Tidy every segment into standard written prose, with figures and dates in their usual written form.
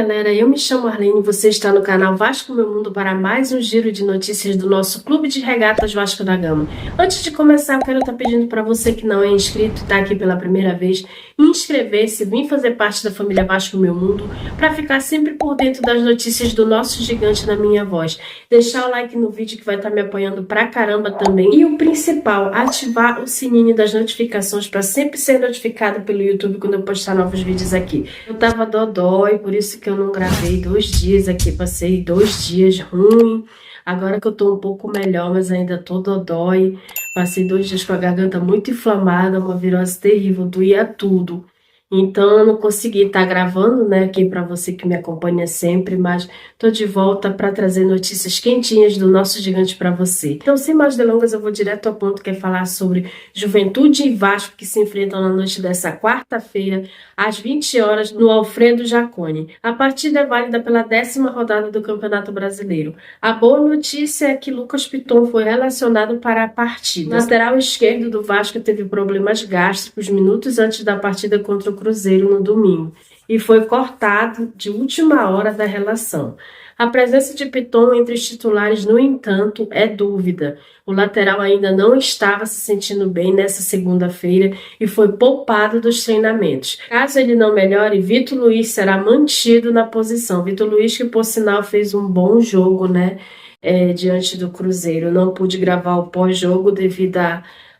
galera, eu me chamo Arlene e você está no canal Vasco Meu Mundo para mais um giro de notícias do nosso Clube de Regatas Vasco da Gama. Antes de começar, eu quero estar pedindo para você que não é inscrito e está aqui pela primeira vez, inscrever-se, vir fazer parte da família Vasco Meu Mundo para ficar sempre por dentro das notícias do nosso gigante na minha voz. Deixar o like no vídeo que vai estar me apoiando pra caramba também. E o principal, ativar o sininho das notificações para sempre ser notificado pelo YouTube quando eu postar novos vídeos aqui. Eu tava dodói, por isso que eu não gravei 2 dias aqui, passei 2 dias ruim. Agora que eu tô um pouco melhor, mas ainda tô dodói. Passei 2 dias com a garganta muito inflamada, uma virose terrível, doía tudo. Então eu não consegui estar gravando, né, aqui para você que me acompanha sempre, mas tô de volta para trazer notícias quentinhas do nosso gigante para você. Então, sem mais delongas, eu vou direto ao ponto, que é falar sobre Juventude e Vasco, que se enfrentam na noite dessa quarta-feira, às 20 horas, no Alfredo Jaconi. A partida é válida pela 10ª rodada do Campeonato Brasileiro. A boa notícia é que Lucas Piton foi relacionado para a partida. O lateral esquerdo do Vasco teve problemas gástricos minutos antes da partida contra o Cruzeiro no domingo e foi cortado de última hora da relação. A presença de Piton entre os titulares, no entanto, é dúvida. O lateral ainda não estava se sentindo bem nessa segunda-feira e foi poupado dos treinamentos. Caso ele não melhore, Vitor Luiz será mantido na posição. Vitor Luiz, que por sinal fez um bom jogo, né, diante do Cruzeiro. Não pude gravar o pós-jogo devido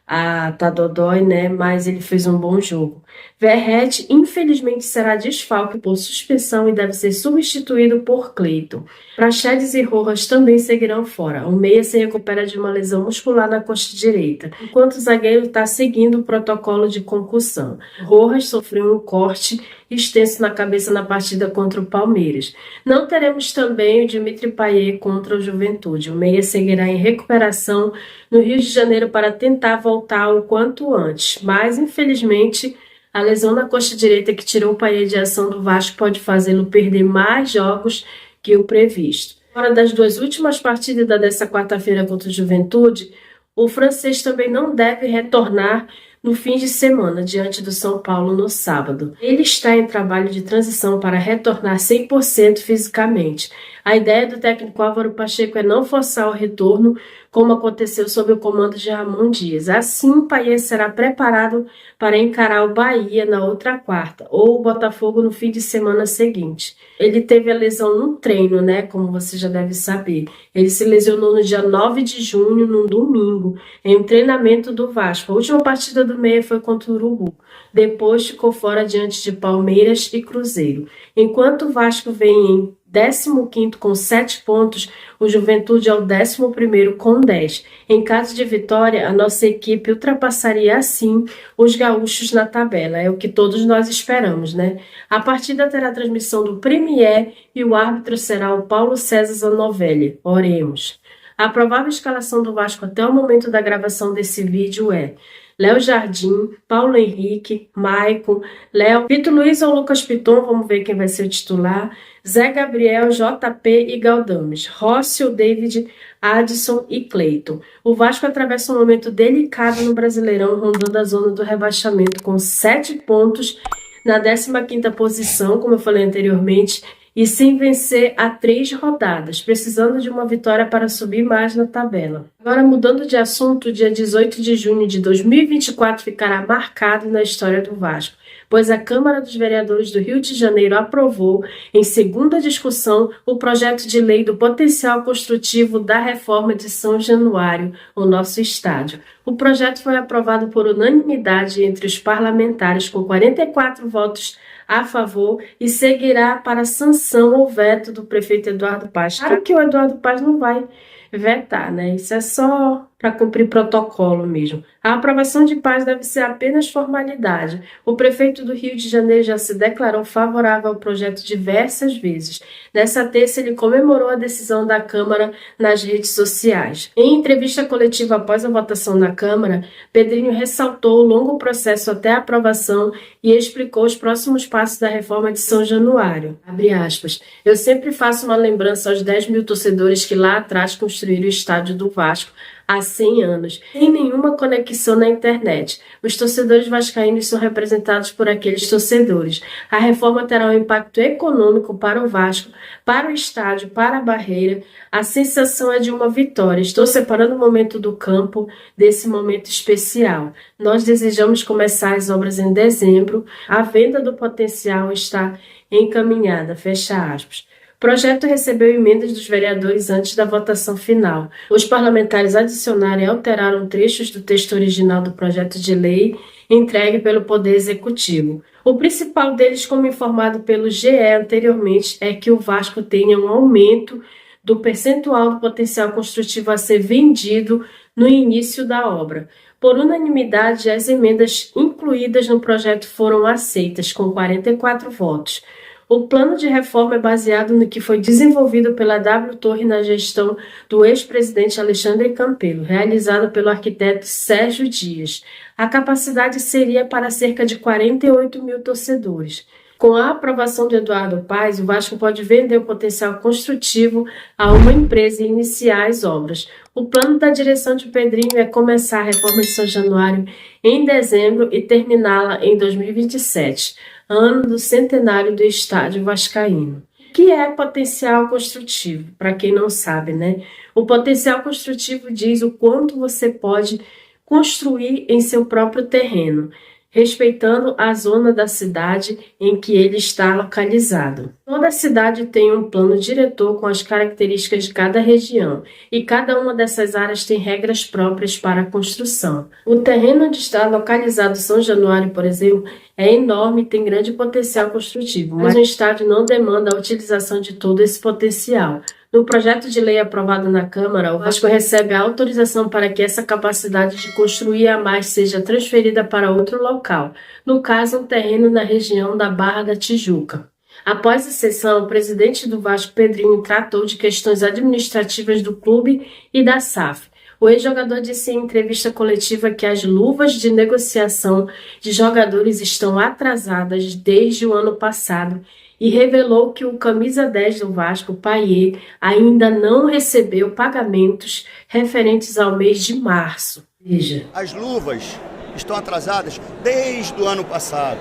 a Tadodói, né, mas ele fez um bom jogo. Verratti, infelizmente, será desfalque por suspensão e deve ser substituído por Cleiton. Praxedes e Rojas também seguirão fora. O meia se recupera de uma lesão muscular na coxa direita, enquanto o zagueiro está seguindo o protocolo de concussão. Rojas sofreu um corte extenso na cabeça na partida contra o Palmeiras. Não teremos também o Dimitri Payet contra o Juventude. O meia seguirá em recuperação no Rio de Janeiro para tentar voltar o quanto antes, mas infelizmente a lesão na coxa direita que tirou o Payet de ação do Vasco pode fazê-lo perder mais jogos que o previsto. Fora das 2 últimas partidas dessa quarta-feira contra o Juventude, o francês também não deve retornar no fim de semana, diante do São Paulo no sábado. Ele está em trabalho de transição para retornar 100% fisicamente. A ideia do técnico Álvaro Pacheco é não forçar o retorno, como aconteceu sob o comando de Ramon Dias. Assim, Payet será preparado para encarar o Bahia na outra quarta, ou o Botafogo no fim de semana seguinte. Ele teve a lesão no treino, né, como você já deve saber. Ele se lesionou no dia 9 de junho, num domingo, em um treinamento do Vasco. A última partida do meia foi contra o Urubu. Depois ficou fora diante de Palmeiras e Cruzeiro. Enquanto o Vasco vem em 15º com 7 pontos, o Juventude é o 11º com 10. Em caso de vitória, a nossa equipe ultrapassaria assim os gaúchos na tabela. É o que todos nós esperamos, né? A partida terá transmissão do Premier e o árbitro será o Paulo César Zanovelli. Oremos. A provável escalação do Vasco até o momento da gravação desse vídeo é Léo Jardim, Paulo Henrique, Maicon, Léo, Vitor Luiz ou Lucas Piton, vamos ver quem vai ser o titular, Zé Gabriel, JP e Galdames, Rócio, David, Adson e Cleiton. O Vasco atravessa um momento delicado no Brasileirão, rondando a zona do rebaixamento com 7 pontos na 15ª posição, como eu falei anteriormente, e sem vencer há 3 rodadas, precisando de uma vitória para subir mais na tabela. Agora, mudando de assunto, o dia 18 de junho de 2024 ficará marcado na história do Vasco, pois a Câmara dos Vereadores do Rio de Janeiro aprovou, em segunda discussão, o projeto de lei do potencial construtivo da reforma de São Januário, o nosso estádio. O projeto foi aprovado por unanimidade entre os parlamentares, com 44 votos a favor, e seguirá para sanção ou veto do prefeito Eduardo Paes. Claro que o Eduardo Paes não vai vetar, né? Isso é só para cumprir protocolo mesmo. A aprovação de Paes deve ser apenas formalidade. O prefeito do Rio de Janeiro já se declarou favorável ao projeto diversas vezes. Nessa terça, ele comemorou a decisão da Câmara nas redes sociais. Em entrevista coletiva após a votação na Câmara, Pedrinho ressaltou o longo processo até a aprovação e explicou os próximos passos da reforma de São Januário. Abre aspas. Eu sempre faço uma lembrança aos 10 mil torcedores que lá atrás construíram o estádio do Vasco, há 100 anos, sem nenhuma conexão na internet. Os torcedores vascaínos são representados por aqueles torcedores. A reforma terá um impacto econômico para o Vasco, para o estádio, para a Barreira. A sensação é de uma vitória. Estou separando o momento do campo desse momento especial. Nós desejamos começar as obras em dezembro. A venda do potencial está encaminhada. Fecha aspas. O projeto recebeu emendas dos vereadores antes da votação final. Os parlamentares adicionaram e alteraram trechos do texto original do projeto de lei entregue pelo Poder Executivo. O principal deles, como informado pelo GE anteriormente, é que o Vasco tenha um aumento do percentual do potencial construtivo a ser vendido no início da obra. Por unanimidade, as emendas incluídas no projeto foram aceitas, com 44 votos. O plano de reforma é baseado no que foi desenvolvido pela W Torre na gestão do ex-presidente Alexandre Campelo, realizado pelo arquiteto Sérgio Dias. A capacidade seria para cerca de 48 mil torcedores. Com a aprovação de Eduardo Paes, o Vasco pode vender o potencial construtivo a uma empresa e iniciar as obras. O plano da direção de Pedrinho é começar a reforma de São Januário em dezembro e terminá-la em 2027, ano do centenário do estádio vascaíno. O que é potencial construtivo? Para quem não sabe, né? O potencial construtivo diz o quanto você pode construir em seu próprio terreno, respeitando a zona da cidade em que ele está localizado. Toda cidade tem um plano diretor com as características de cada região, e cada uma dessas áreas tem regras próprias para a construção. O terreno onde está localizado São Januário, por exemplo, é enorme e tem grande potencial construtivo, mas o estádio não demanda a utilização de todo esse potencial. No projeto de lei aprovado na Câmara, o Vasco recebe a autorização para que essa capacidade de construir a mais seja transferida para outro local, no caso, um terreno na região da Barra da Tijuca. Após a sessão, o presidente do Vasco, Pedrinho, tratou de questões administrativas do clube e da SAF. O ex-jogador disse em entrevista coletiva que as luvas de negociação de jogadores estão atrasadas desde o ano passado e revelou que o camisa 10 do Vasco, Payet, ainda não recebeu pagamentos referentes ao mês de março. Veja. As luvas estão atrasadas desde o ano passado.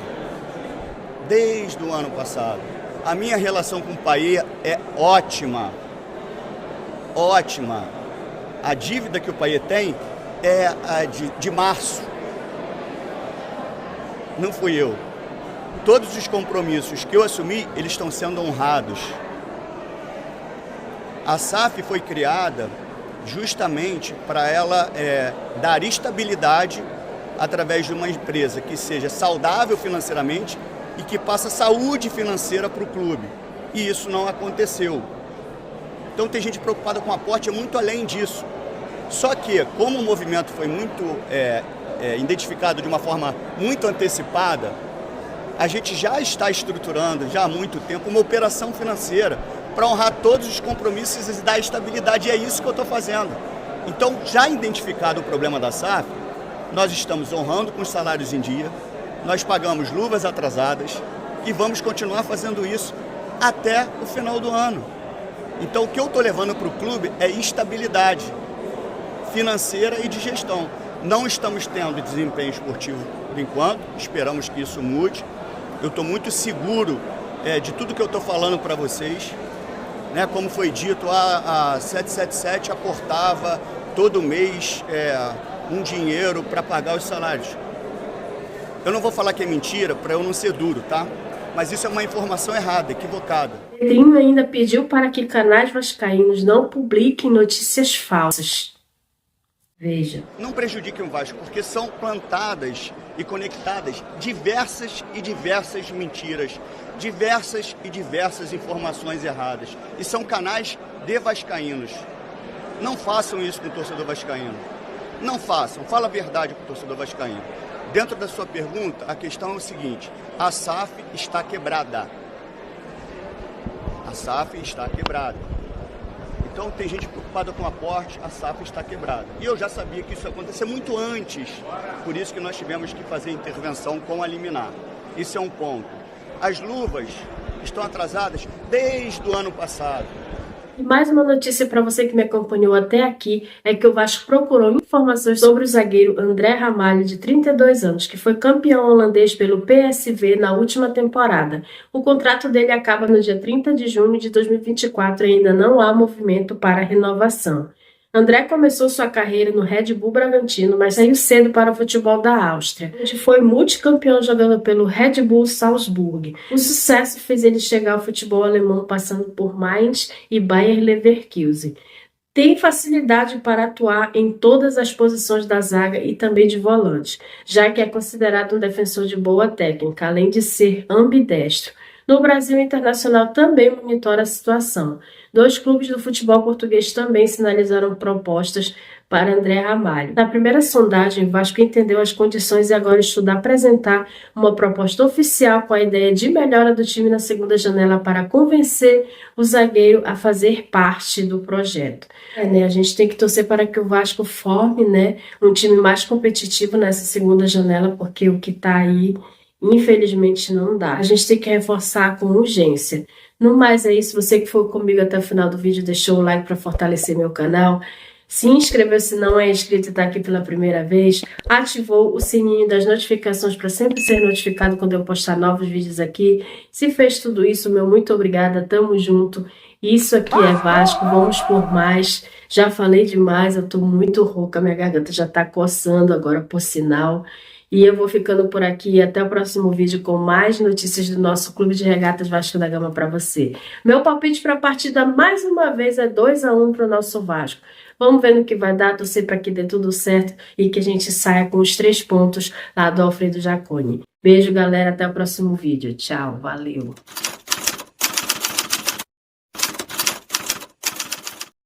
Desde o ano passado. A minha relação com o Payet é ótima. Ótima. A dívida que o Payet tem é a de março. Não fui eu. Todos os compromissos que eu assumi, eles estão sendo honrados. A SAF foi criada justamente para ela dar estabilidade através de uma empresa que seja saudável financeiramente e que passe saúde financeira para o clube. E isso não aconteceu. Então tem gente preocupada com o aporte, é muito além disso. Só que, como o movimento foi muito identificado de uma forma muito antecipada, a gente já está estruturando, já há muito tempo, uma operação financeira para honrar todos os compromissos e dar estabilidade. E é isso que eu estou fazendo. Então, já identificado o problema da SAF, nós estamos honrando com os salários em dia, nós pagamos luvas atrasadas e vamos continuar fazendo isso até o final do ano. Então, o que eu estou levando para o clube é estabilidade financeira e de gestão. Não estamos tendo desempenho esportivo por enquanto, esperamos que isso mude. Eu estou muito seguro de tudo que eu estou falando para vocês. Né? Como foi dito, a 777 aportava todo mês um dinheiro para pagar os salários. Eu não vou falar que é mentira para eu não ser duro, tá? Mas isso é uma informação errada, equivocada. Pedrinho ainda pediu para que canais vascaínos não publiquem notícias falsas. Veja. Não prejudiquem o Vasco, porque são plantadas e conectadas diversas e diversas mentiras, diversas e diversas informações erradas. E são canais de vascaínos. Não façam isso com o torcedor vascaíno. Não façam. Fala a verdade com o torcedor vascaíno. Dentro da sua pergunta, a questão é o seguinte: a SAF está quebrada. A SAF está quebrada. Então tem gente preocupada com o aporte, a SAF está quebrada. E eu já sabia que isso ia acontecer muito antes, por isso que nós tivemos que fazer intervenção com a liminar. Isso é um ponto. As luvas estão atrasadas desde o ano passado. E mais uma notícia para você que me acompanhou até aqui é que o Vasco procurou informações sobre o zagueiro André Ramalho, de 32 anos, que foi campeão holandês pelo PSV na última temporada. O contrato dele acaba no dia 30 de junho de 2024 e ainda não há movimento para renovação. André começou sua carreira no Red Bull Bragantino, mas saiu cedo para o futebol da Áustria, onde foi multicampeão jogando pelo Red Bull Salzburg. O sucesso fez ele chegar ao futebol alemão, passando por Mainz e Bayer Leverkusen. Tem facilidade para atuar em todas as posições da zaga e também de volante, já que é considerado um defensor de boa técnica, além de ser ambidestro. No Brasil, o Internacional também monitora a situação. 2 clubes do futebol português também sinalizaram propostas para André Ramalho. Na primeira sondagem, o Vasco entendeu as condições e agora estuda apresentar uma proposta oficial com a ideia de melhora do time na segunda janela para convencer o zagueiro a fazer parte do projeto. A gente tem que torcer para que o Vasco forme, um time mais competitivo nessa segunda janela, porque o que está aí, infelizmente, não dá. A gente tem que reforçar com urgência. No mais é isso. Você que for comigo até o final do vídeo, deixou o like para fortalecer meu canal. Se inscreveu se não é inscrito e está aqui pela primeira vez. Ativou o sininho das notificações para sempre ser notificado quando eu postar novos vídeos aqui. Se fez tudo isso, meu muito obrigada. Tamo junto. Isso aqui é Vasco. Vamos por mais. Já falei demais. Eu tô muito rouca. Minha garganta já tá coçando agora, por sinal. E eu vou ficando por aqui. Até o próximo vídeo com mais notícias do nosso Clube de Regatas Vasco da Gama para você. Meu palpite para a partida, mais uma vez, é 2-1 para o nosso Vasco. Vamos ver no que vai dar, torcer para que dê tudo certo e que a gente saia com os 3 pontos lá do Alfredo Jaconi. Beijo, galera. Até o próximo vídeo. Tchau. Valeu.